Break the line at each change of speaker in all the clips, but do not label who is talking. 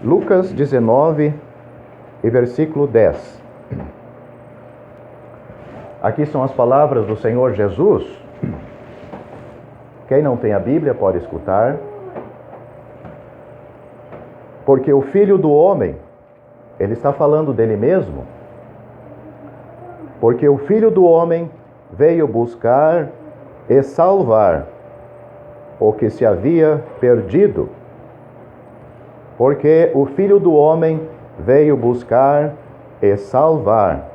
Lucas 19 e versículo 10. Aqui são as palavras do Senhor Jesus. Quem não tem a Bíblia pode escutar. Porque o Filho do Homem, ele está falando dele mesmo. Porque o Filho do Homem veio buscar e salvar o que se havia perdido. Porque o Filho do Homem veio buscar e salvar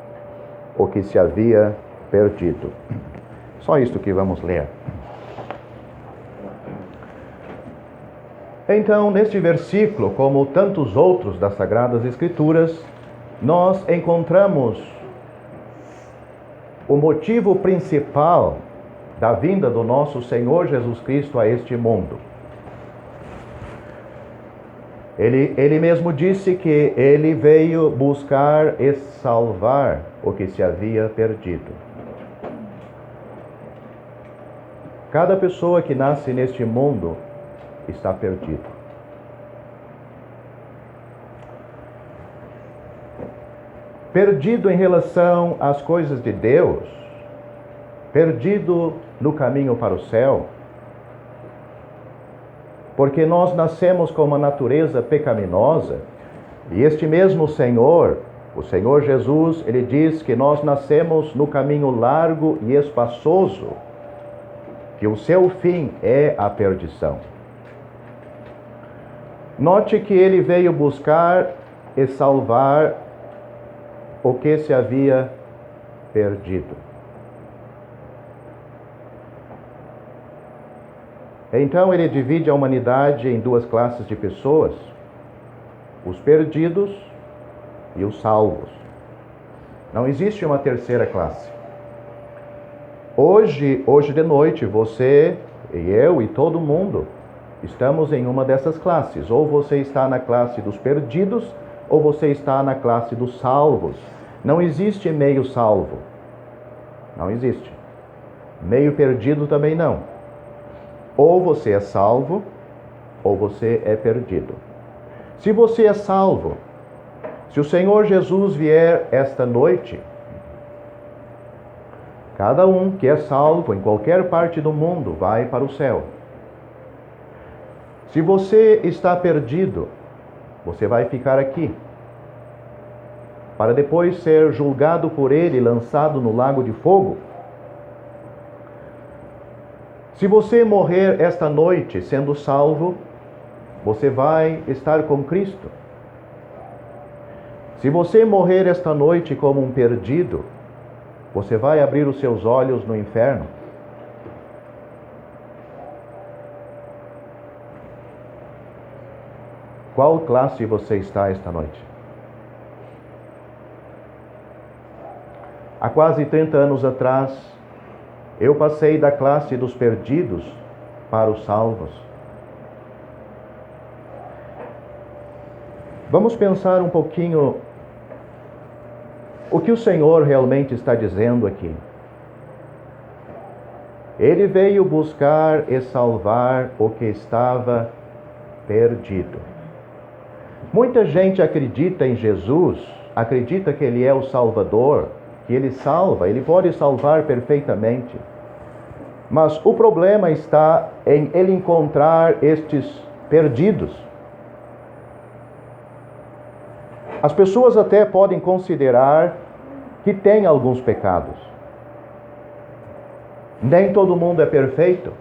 o que se havia perdido. Só isto que vamos ler. Então, neste versículo, como tantos outros das Sagradas Escrituras, nós encontramos o motivo principal da vinda do nosso Senhor Jesus Cristo a este mundo. Ele mesmo disse que ele veio buscar e salvar o que se havia perdido. Cada pessoa que nasce neste mundo está perdido. Perdido em relação às coisas de Deus, perdido no caminho para o céu, porque nós nascemos com uma natureza pecaminosa, e este mesmo Senhor, o Senhor Jesus, ele diz que nós nascemos no caminho largo e espaçoso, que o seu fim é a perdição. Note que ele veio buscar e salvar o que se havia perdido. Então ele divide a humanidade em duas classes de pessoas: os perdidos e os salvos. Não existe uma terceira classe. Hoje de noite, você e eu e todo mundo estamos em uma dessas classes. Ou você está na classe dos perdidos, ou você está na classe dos salvos. Não existe meio salvo. Não existe. Meio perdido também não. Ou você é salvo, ou você é perdido. Se você é salvo, se o Senhor Jesus vier esta noite, cada um que é salvo em qualquer parte do mundo vai para o céu. Se você está perdido, você vai ficar aqui, para depois ser julgado por ele e lançado no lago de fogo. Se você morrer esta noite sendo salvo, você vai estar com Cristo. Se você morrer esta noite como um perdido, você vai abrir os seus olhos no inferno. Qual classe você está esta noite? Há quase 30 anos atrás, eu passei da classe dos perdidos para os salvos. Vamos pensar um pouquinho o que o Senhor realmente está dizendo aqui. Ele veio buscar e salvar o que estava perdido. Muita gente acredita em Jesus, acredita que Ele é o Salvador, que Ele salva, Ele pode salvar perfeitamente. Mas o problema está em Ele encontrar estes perdidos. As pessoas até podem considerar que têm alguns pecados. Nem todo mundo é perfeito.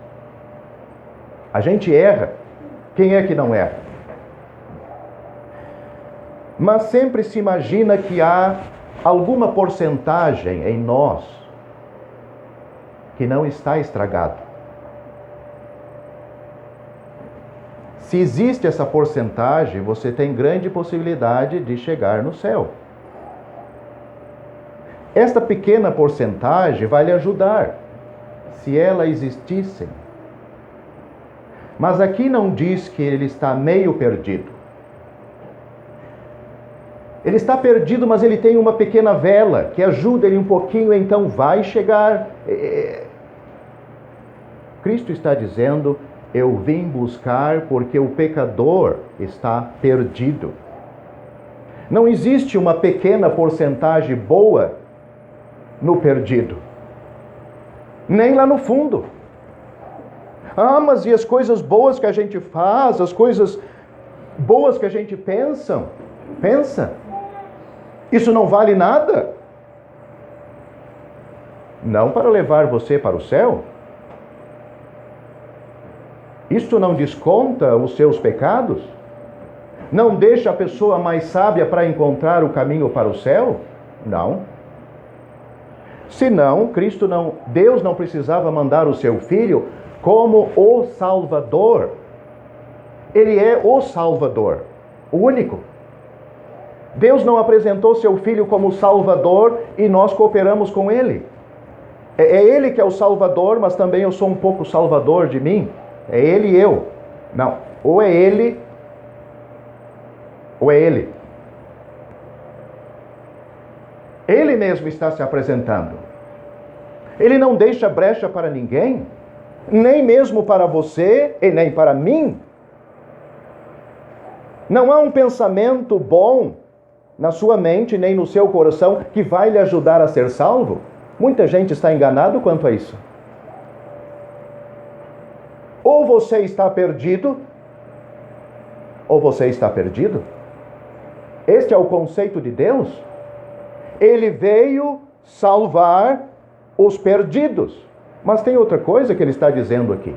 A gente erra. Quem é que não erra? Mas sempre se imagina que há alguma porcentagem em nós que não está estragado. Se existe essa porcentagem, você tem grande possibilidade de chegar no céu. Esta pequena porcentagem vai lhe ajudar, se ela existisse. Mas aqui não diz que ele está meio perdido. Ele está perdido, mas ele tem uma pequena vela que ajuda ele um pouquinho, então vai chegar. Cristo está dizendo, Eu vim buscar porque o pecador está perdido. Não existe uma pequena porcentagem boa no perdido. Nem lá no fundo. Ah, mas e as coisas boas que a gente faz, as coisas boas que a gente pensa? Isso não vale nada? Não para levar você para o céu. Isto não desconta os seus pecados? Não deixa a pessoa mais sábia para encontrar o caminho para o céu? Não. Senão, Deus não precisava mandar o seu Filho como o Salvador. Ele é o Salvador, o único. Deus não apresentou seu Filho como Salvador e nós cooperamos com Ele. É Ele que é o Salvador, mas também eu sou um pouco Salvador de mim. É Ele e eu. Não, ou é Ele, ou é Ele. Ele mesmo está se apresentando. Ele não deixa brecha para ninguém, nem mesmo para você e nem para mim. Não há um pensamento bom na sua mente, nem no seu coração, que vai lhe ajudar a ser salvo. Muita gente está enganado quanto a isso. Ou você está perdido, ou você está perdido. Este é o conceito de Deus. Ele veio salvar os perdidos. Mas tem outra coisa que ele está dizendo aqui.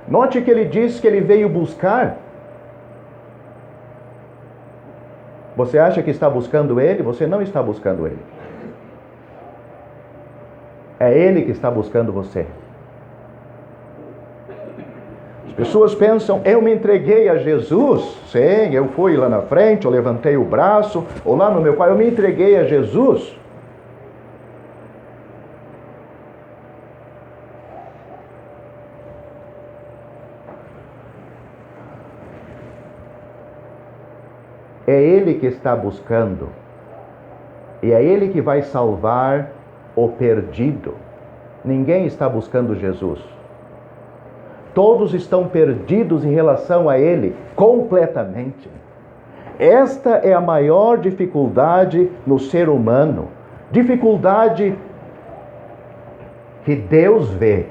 Note que ele diz que ele veio buscar. Você acha que está buscando ele? Você não está buscando ele. É ele que está buscando você. As pessoas pensam, eu me entreguei a Jesus. Sim, eu fui lá na frente, eu levantei o braço, ou lá no meu pai, eu me entreguei a Jesus. É Ele que está buscando. E é Ele que vai salvar o perdido. Ninguém está buscando Jesus. Todos estão perdidos em relação a Ele, completamente. Esta é a maior dificuldade no ser humano. Dificuldade que Deus vê.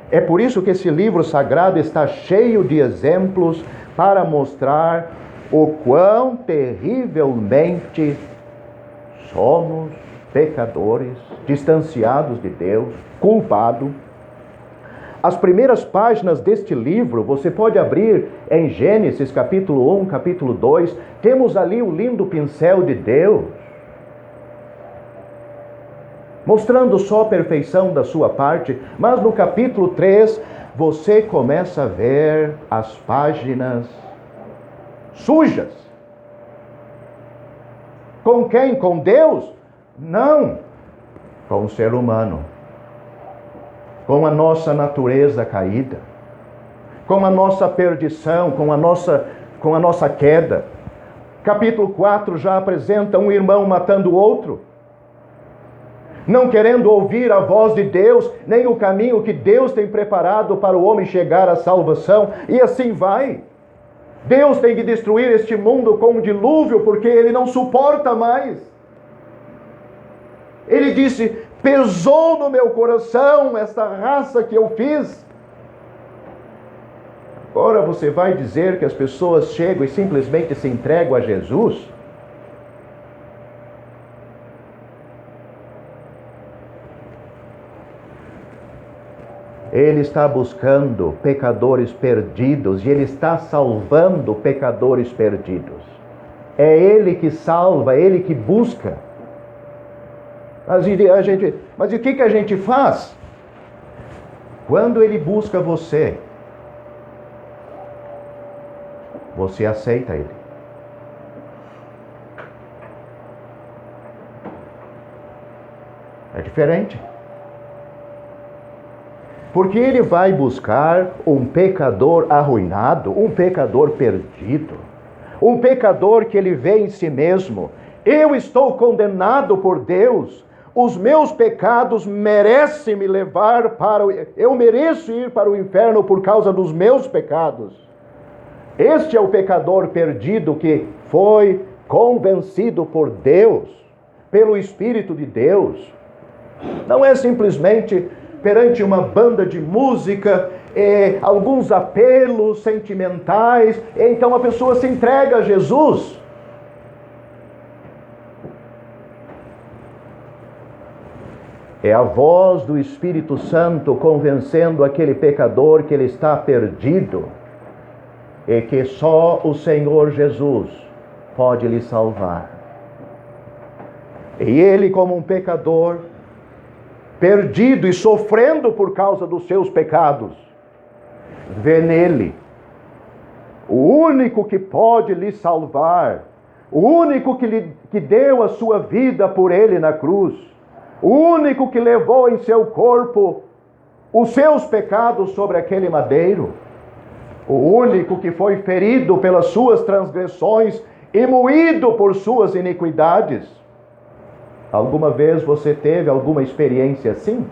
É por isso que esse livro sagrado está cheio de exemplos para mostrar o quão terrivelmente somos pecadores, distanciados de Deus, culpados. As primeiras páginas deste livro, você pode abrir em Gênesis capítulo 1, capítulo 2, temos ali o lindo pincel de Deus, mostrando só a perfeição da sua parte, mas no capítulo 3, você começa a ver as páginas sujas. Com quem? Com Deus? Não. Com o ser humano. Com a nossa natureza caída. Com a nossa perdição, com a nossa queda. Capítulo 4 já apresenta um irmão matando o outro. Não querendo ouvir a voz de Deus, nem o caminho que Deus tem preparado para o homem chegar à salvação. E assim vai. Deus tem que destruir este mundo com um dilúvio, porque Ele não suporta mais. Ele disse, pesou no meu coração esta raça que eu fiz. Agora você vai dizer que as pessoas chegam e simplesmente se entregam a Jesus? Ele está buscando pecadores perdidos e Ele está salvando pecadores perdidos. É Ele que salva, é Ele que busca. Mas o que a gente faz? Quando Ele busca você, você aceita Ele. É diferente. Porque Ele vai buscar um pecador arruinado, um pecador perdido, um pecador que ele vê em si mesmo. Eu estou condenado por Deus, os meus pecados merecem me levar para eu mereço ir para o inferno por causa dos meus pecados. Este é o pecador perdido que foi convencido por Deus, pelo Espírito de Deus. Não é simplesmente perante uma banda de música, alguns apelos sentimentais, então a pessoa se entrega a Jesus. É a voz do Espírito Santo convencendo aquele pecador que ele está perdido e que só o Senhor Jesus pode lhe salvar. E ele, como um pecador, perdido e sofrendo por causa dos seus pecados, vê nele o único que pode lhe salvar, o único que deu a sua vida por ele na cruz, o único que levou em seu corpo os seus pecados sobre aquele madeiro, o único que foi ferido pelas suas transgressões e moído por suas iniquidades. Alguma vez você teve alguma experiência assim?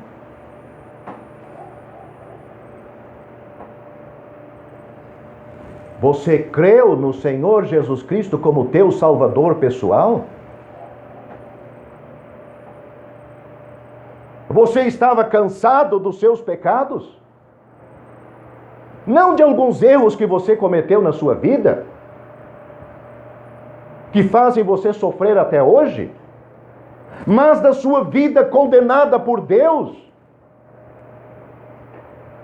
Você creu no Senhor Jesus Cristo como teu Salvador pessoal? Você estava cansado dos seus pecados? Não de alguns erros que você cometeu na sua vida, que fazem você sofrer até hoje, mas da sua vida condenada por Deus.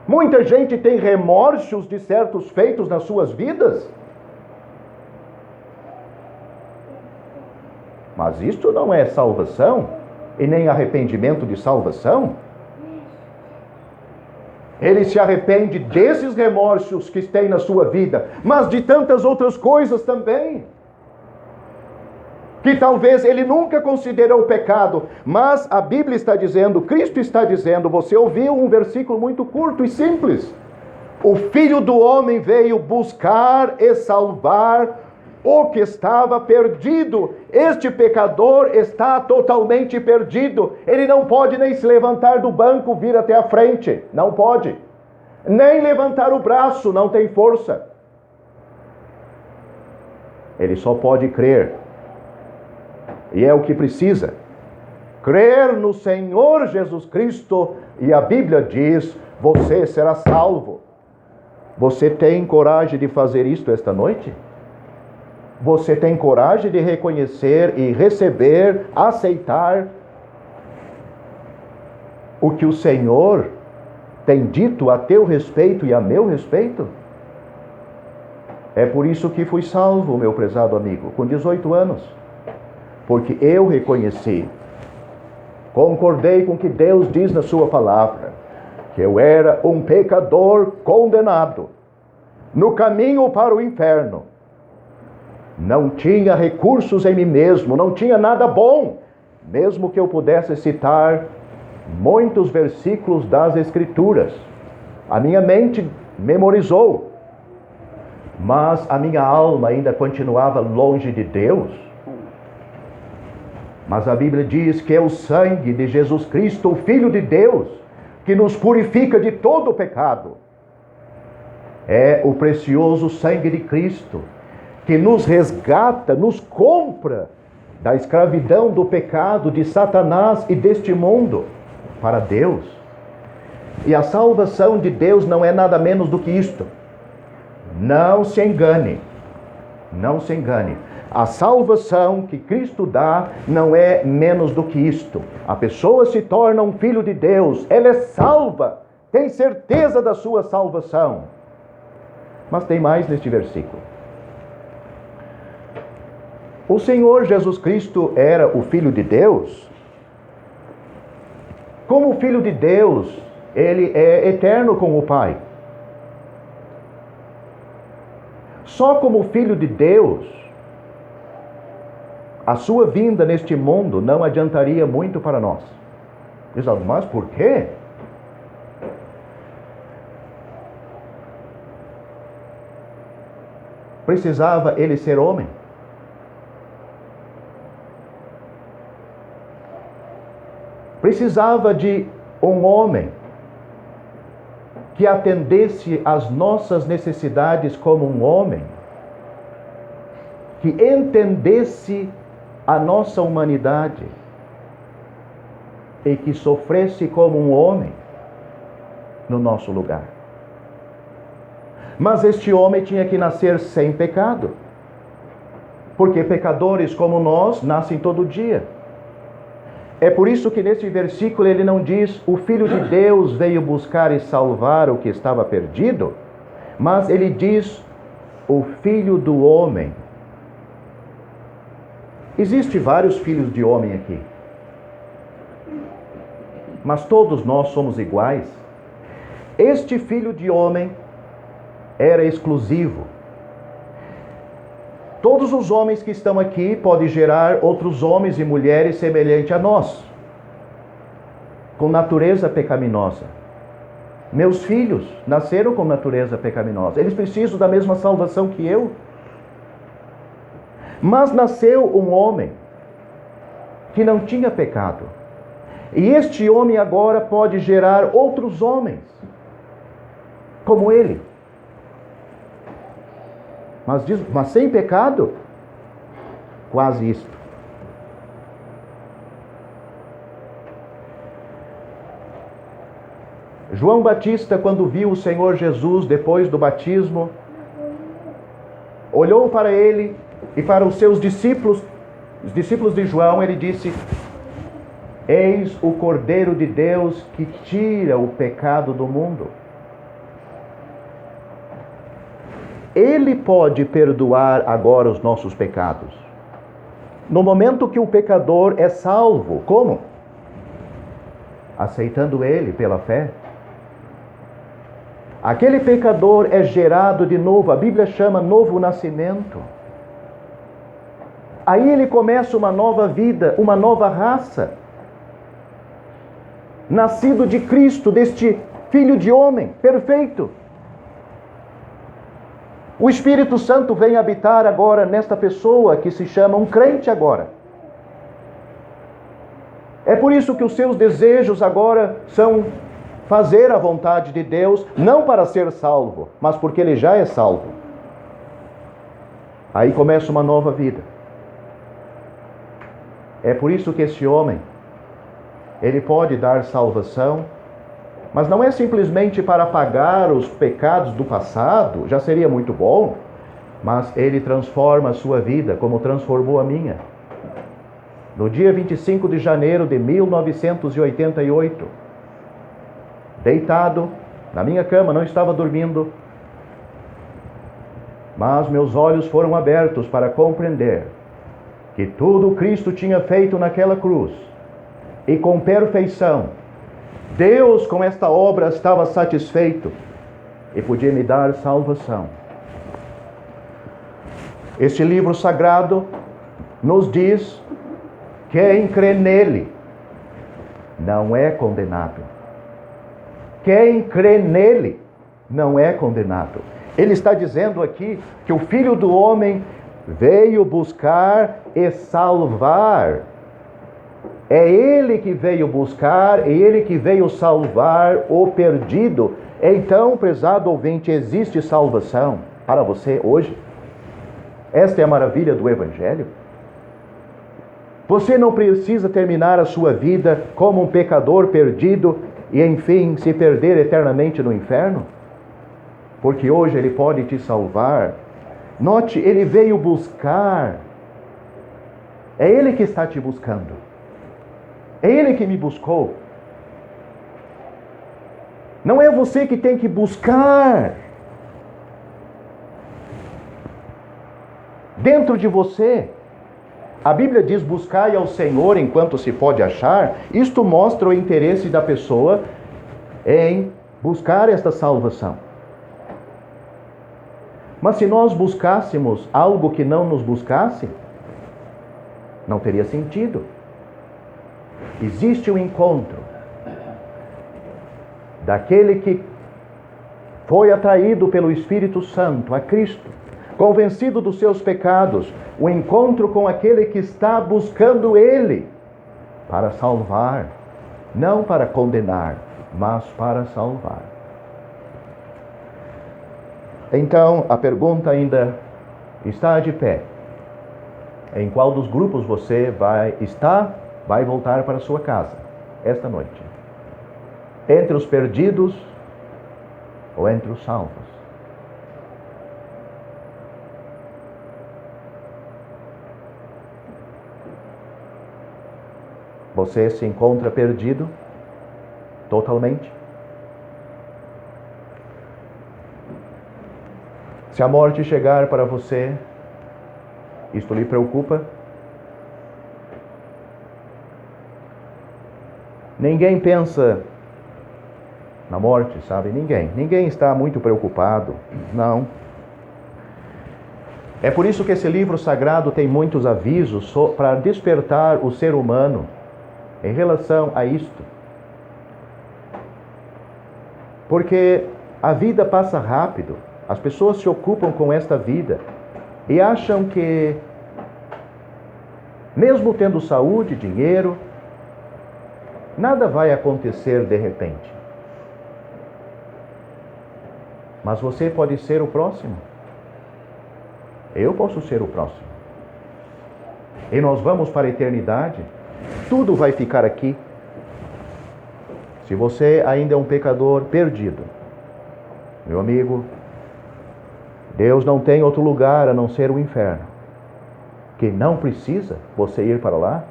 Muita gente tem remorsos de certos feitos nas suas vidas. Mas isto não é salvação e nem arrependimento de salvação. Ele se arrepende desses remorsos que tem na sua vida, mas de tantas outras coisas também, que talvez ele nunca considerou pecado, mas a Bíblia está dizendo, Cristo está dizendo, você ouviu um versículo muito curto e simples: o Filho do Homem veio buscar e salvar o que estava perdido. Este pecador está totalmente perdido. Ele não pode nem se levantar do banco, vir até a frente. Não pode. Nem levantar o braço, não tem força. Ele só pode crer. E é o que precisa. Crer no Senhor Jesus Cristo. E a Bíblia diz, você será salvo. Você tem coragem de fazer isto esta noite? Você tem coragem de reconhecer e receber, aceitar o que o Senhor tem dito a teu respeito e a meu respeito? É por isso que fui salvo, meu prezado amigo, com 18 anos. Porque eu reconheci, concordei com o que Deus diz na sua palavra, que eu era um pecador condenado, no caminho para o inferno. Não tinha recursos em mim mesmo, não tinha nada bom, mesmo que eu pudesse citar muitos versículos das Escrituras. A minha mente memorizou, mas a minha alma ainda continuava longe de Deus. Mas a Bíblia diz que é o sangue de Jesus Cristo, o Filho de Deus, que nos purifica de todo o pecado. É o precioso sangue de Cristo que nos resgata, nos compra da escravidão do pecado, de Satanás e deste mundo, para Deus. E a salvação de Deus não é nada menos do que isto. Não se engane. Não se engane. A salvação que Cristo dá não é menos do que isto. A pessoa se torna um filho de Deus. Ela é salva. Tem certeza da sua salvação. Mas tem mais neste versículo. O Senhor Jesus Cristo era o Filho de Deus. Como Filho de Deus, Ele é eterno com o Pai. Só como Filho de Deus, a sua vinda neste mundo não adiantaria muito para nós. Diz, mas por quê? Precisava Ele ser homem? precisava de um homem que atendesse às nossas necessidades como um homem, que entendesse a nossa humanidade e que sofresse como um homem no nosso lugar. Mas este homem tinha que nascer sem pecado, porque pecadores como nós nascem todo dia. É por isso que nesse versículo ele não diz o Filho de Deus veio buscar e salvar o que estava perdido, mas ele diz o Filho do Homem. Existem vários filhos de homem aqui, mas todos nós somos iguais. Este Filho de Homem era exclusivo. Todos os homens que estão aqui podem gerar outros homens e mulheres semelhantes a nós, com natureza pecaminosa. Meus filhos nasceram com natureza pecaminosa. Eles precisam da mesma salvação que eu. Mas nasceu um homem que não tinha pecado. E este homem agora pode gerar outros homens, como ele. Mas sem pecado? Quase isto. João Batista, quando viu o Senhor Jesus depois do batismo, olhou para ele e para os seus discípulos, os discípulos de João, ele disse: Eis o Cordeiro de Deus que tira o pecado do mundo. Ele pode perdoar agora os nossos pecados. No momento que o pecador é salvo, como? Aceitando ele pela fé. Aquele pecador é gerado de novo, a Bíblia chama novo nascimento. Aí ele começa uma nova vida, uma nova raça. Nascido de Cristo, deste Filho de homem, perfeito. O Espírito Santo vem habitar agora nesta pessoa que se chama um crente agora. É por isso que os seus desejos agora são fazer a vontade de Deus, não para ser salvo, mas porque ele já é salvo. Aí começa uma nova vida. É por isso que esse homem, ele pode dar salvação, mas não é simplesmente para apagar os pecados do passado, já seria muito bom, mas ele transforma a sua vida como transformou a minha. No dia 25 de janeiro de 1988, deitado na minha cama, não estava dormindo, mas meus olhos foram abertos para compreender que tudo Cristo tinha feito naquela cruz, e com perfeição, Deus com esta obra estava satisfeito e podia me dar salvação. Este livro sagrado nos diz: quem crê nele não é condenado. Quem crê nele não é condenado. Ele está dizendo aqui que o Filho do Homem veio buscar e salvar. É ele que veio buscar, é ele que veio salvar o perdido. Então, prezado ouvinte, existe salvação para você hoje? Esta é a maravilha do Evangelho. Você não precisa terminar a sua vida como um pecador perdido e, enfim, se perder eternamente no inferno, porque hoje ele pode te salvar. Note, ele veio buscar. É ele que está te buscando. É ele que me buscou. Não é você que tem que buscar. Dentro de você, a Bíblia diz: buscai ao Senhor enquanto se pode achar. Isto mostra o interesse da pessoa em buscar esta salvação. Mas se nós buscássemos algo que não nos buscasse, não teria sentido. Existe um encontro daquele que foi atraído pelo Espírito Santo a Cristo, convencido dos seus pecados, o encontro com aquele que está buscando ele para salvar. não para condenar, mas para salvar. Então, a pergunta ainda está de pé. Em qual dos grupos você vai voltar para sua casa esta noite? Entre os perdidos ou entre os salvos? Você se encontra perdido totalmente? Se a morte chegar para você, isto lhe preocupa? Ninguém pensa na morte, sabe? Ninguém está muito preocupado, não. É por isso que esse livro sagrado tem muitos avisos para despertar o ser humano em relação a isto. Porque a vida passa rápido, as pessoas se ocupam com esta vida e acham que, mesmo tendo saúde, dinheiro, nada vai acontecer de repente. Mas você pode ser o próximo. Eu posso ser o próximo. E nós vamos para a eternidade. Tudo vai ficar aqui. Se você ainda é um pecador perdido, meu amigo, Deus não tem outro lugar a não ser o inferno. Que não precisa você ir para lá.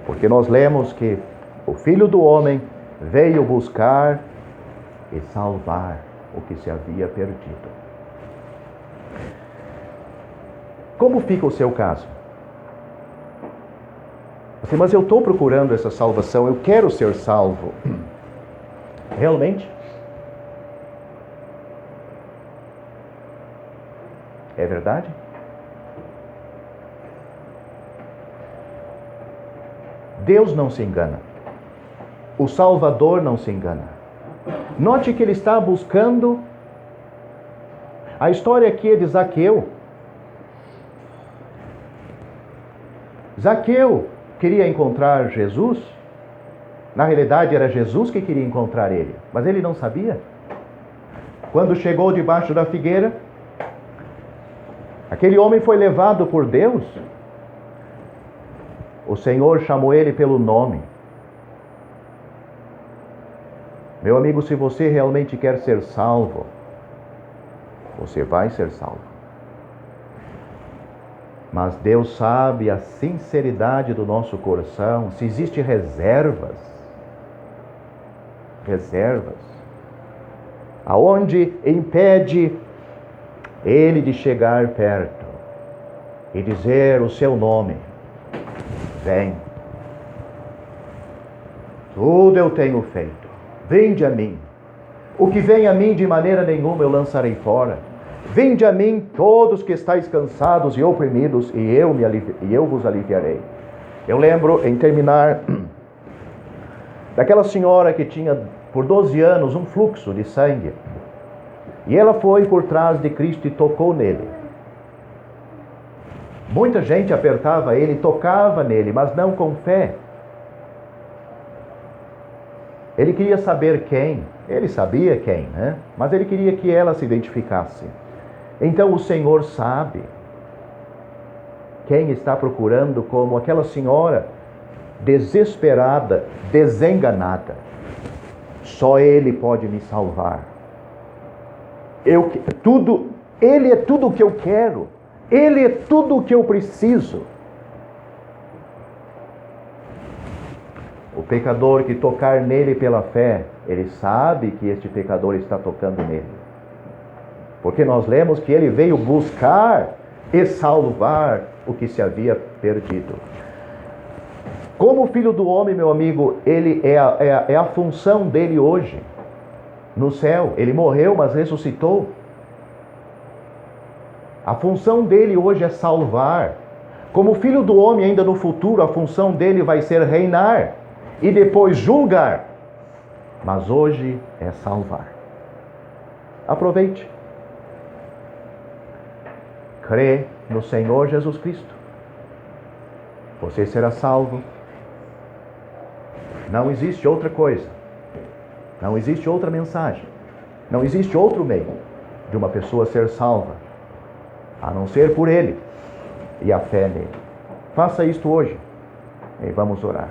Porque nós lemos que o Filho do Homem veio buscar e salvar o que se havia perdido. Como fica o seu caso? Assim, mas eu estou procurando essa salvação, eu quero ser salvo. Realmente? É verdade? Deus não se engana. O Salvador não se engana. Note que ele está buscando. A história aqui é de Zaqueu. Zaqueu queria encontrar Jesus. Na realidade era Jesus que queria encontrar ele, mas ele não sabia. Quando chegou debaixo da figueira, aquele homem foi levado por Deus. O Senhor chamou ele pelo nome. Meu amigo, se você realmente quer ser salvo, você vai ser salvo. Mas Deus sabe a sinceridade do nosso coração, se existem reservas, aonde impede Ele de chegar perto e dizer o seu nome. Vem. Tudo eu tenho feito. Vinde a mim. O que vem a mim de maneira nenhuma eu lançarei fora. Vinde a mim todos que estáis cansados e oprimidos, e eu vos aliviarei. Eu lembro, em terminar, daquela senhora que tinha por 12 anos um fluxo de sangue. E ela foi por trás de Cristo e tocou nele. Muita gente apertava ele, tocava nele, mas não com fé. Ele queria saber quem. Ele sabia quem, né? Mas ele queria que ela se identificasse. Então o Senhor sabe quem está procurando, como aquela senhora desesperada, desenganada. Só Ele pode me salvar. Ele é tudo o que eu quero. Ele é tudo o que eu preciso. O pecador que tocar nele pela fé, ele sabe que este pecador está tocando nele. Porque nós lemos que ele veio buscar e salvar o que se havia perdido. Como o Filho do Homem, meu amigo, ele é a função dele hoje no céu. Ele morreu, mas ressuscitou. A função dele hoje é salvar. Como Filho do Homem, ainda no futuro, a função dele vai ser reinar e depois julgar. Mas hoje é salvar. Aproveite. Crê no Senhor Jesus Cristo. Você será salvo. Não existe outra coisa. Não existe outra mensagem. Não existe outro meio de uma pessoa ser salva, a não ser por Ele e a fé nele. Faça isto hoje e vamos orar.